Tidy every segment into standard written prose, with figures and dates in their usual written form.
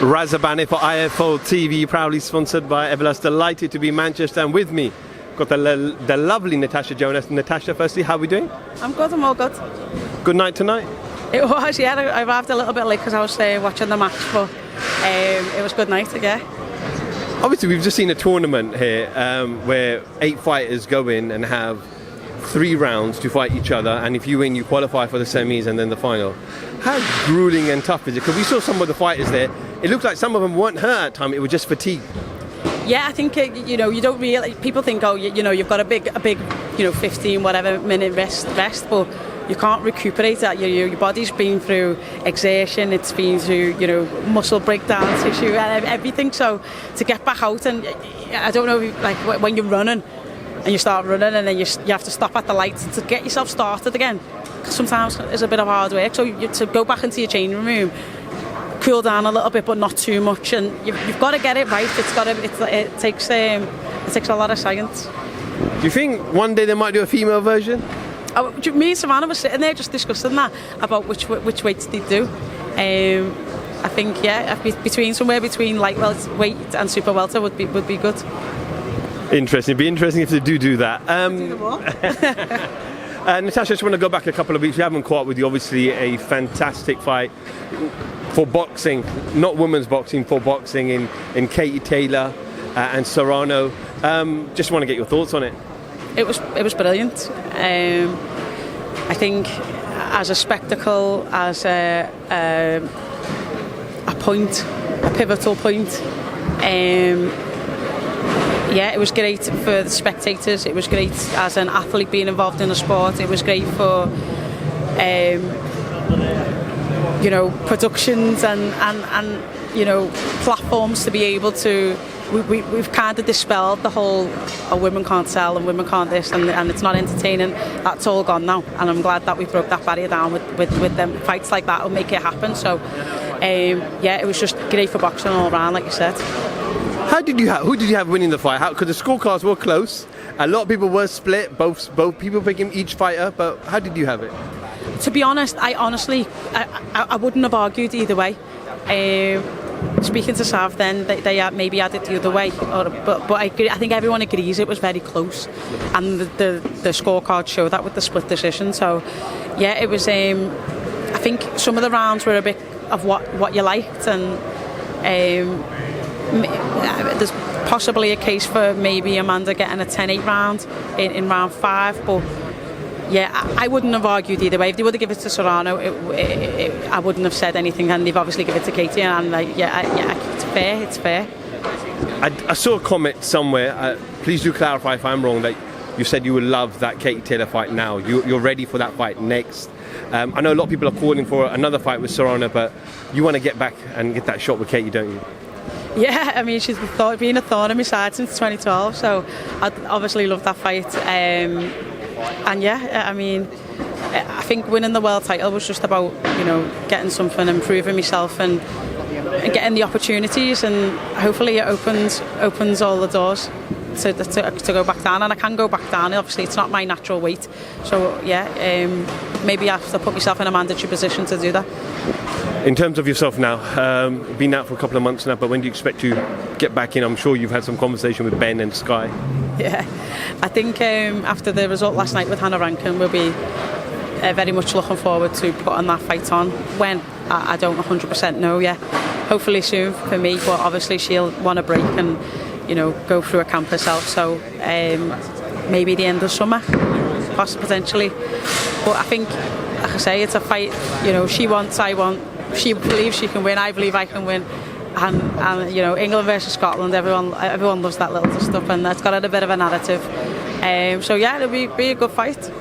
Razabani for IFL TV, proudly sponsored by Everlast. Delighted to be in Manchester, and with me got the lovely Natasha Jonas. Natasha, firstly, how are we doing? I'm good, I'm all good. Good night tonight? It was, yeah. I arrived a little bit late because I was watching the match, but it was good night, yeah. Obviously, we've just seen a tournament here where 8 fighters go in and have 3 rounds to fight each other, and if you win, you qualify for the semis and then the final. How grueling and tough is it? Because we saw some of the fighters there. It looked like some of them weren't hurt at the time, it was just fatigue. Yeah, I think you don't really. People think, oh, you've got a big 15 whatever minute rest, but you can't recuperate that. Your body's been through exertion, it's been through muscle breakdown, tissue, and everything. So to get back out, and I don't know, like when you're running and you start running, and then you have to stop at the lights to get yourself started again. Sometimes it's a bit of hard work. So to go back into your changing room, cool down a little bit, but not too much, and you've got to get it right. It takes a lot of science. Do you think one day they might do a female version? Me and Savannah were sitting there just discussing that, about which weights they do. I think somewhere between lightweight and super welter would be good. Interesting. It'd be interesting if they do that. Natasha, I just want to go back a couple of weeks. We haven't caught up with you. Obviously, a fantastic fight for boxing, not women's boxing, for boxing in Katie Taylor and Serrano. Just want to get your thoughts on it. It was brilliant. I think as a spectacle, as a pivotal point. It was great for the spectators. It was great as an athlete being involved in the sport. It was great for productions and platforms to be able to. We've kind of dispelled the whole women can't sell and women can't this and it's not entertaining. That's all gone now, and I'm glad that we broke that barrier down with them. Fights like that will make it happen. So it was just great for boxing all around, like you said. Who did you have winning the fight? Because the scorecards were close. A lot of people were split. Both people picking each fighter. But how did you have it? To be honest, I wouldn't have argued either way. Speaking to Sav, then they maybe had it the other way, but I think everyone agrees it was very close, and the scorecard showed that with the split decision. So yeah, it was. I think some of the rounds were a bit of what you liked, and there's possibly a case for maybe Amanda getting a 10-8 round in round 5, but. Yeah, I wouldn't have argued either way. If they would have given it to Serrano, I wouldn't have said anything, and they've obviously given it to Katie, and it's fair. I saw a comment somewhere, please do clarify if I'm wrong, that you said you would love that Katie Taylor fight now. You're ready for that fight next. I know a lot of people are calling for another fight with Serrano, but you want to get back and get that shot with Katie, don't you? Yeah, I mean, she's been a thorn in my side since 2012, so I'd obviously love that fight. And yeah, I mean, I think winning the world title was just about getting something, improving myself, and getting the opportunities, and hopefully it opens all the doors to go back down, and I can go back down. Obviously, it's not my natural weight, so yeah, maybe I have to put myself in a mandatory position to do that. In terms of yourself now, been out for a couple of months now, but when do you expect to get back in? I'm sure you've had some conversation with Ben and Sky. Yeah, I think after the result last night with Hannah Rankin, we'll be very much looking forward to putting that fight on. When? I don't 100% know yet. Hopefully soon for me, but obviously she'll want a break and go through a camp herself. So maybe the end of summer, potentially. But I think, like I say, it's a fight. She wants, I want. She believes she can win. I believe I can win. And England versus Scotland, everyone loves that little stuff, and that's got a bit of a narrative. So yeah, it'll be a good fight.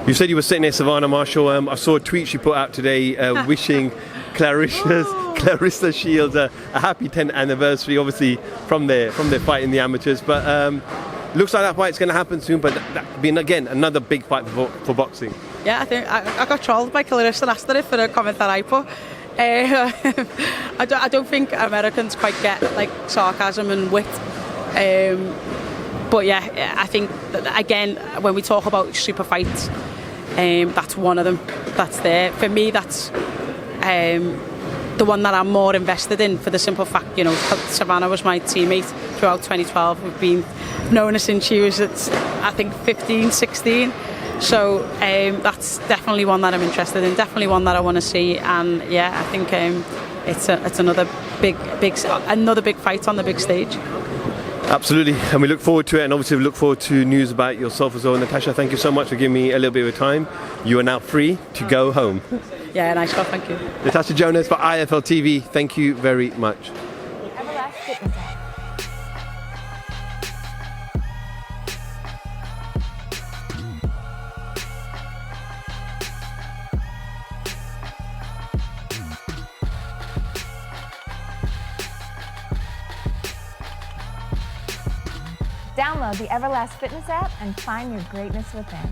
You said you were sitting there, Savannah Marshall. I saw a tweet she put out today wishing Clarissa Shields a happy 10th anniversary, obviously from their fight in the amateurs. But looks like that fight's going to happen soon. But that being again another big fight for boxing. Yeah, I think I got trolled by Clarissa last night for a comment that I put. I don't think Americans quite get like sarcasm and wit, but yeah, I think that, again, when we talk about super fights, that's one of them. That's there for me. That's the one that I'm more invested in, for the simple fact, you know, Savannah was my teammate throughout 2012. We've known her since she was at, I think, 15, 16. So that's definitely one that I'm interested in, definitely one that I want to see. And yeah, I think it's another big fight on the big stage. Absolutely, and we look forward to it, and obviously we look forward to news about yourself as well. Natasha, thank you so much for giving me a little bit of time. You are now free to go home. Yeah, nice one, thank you. Natasha Jonas for IFL TV, thank you very much. Download the Everlast Fitness app and find your greatness within.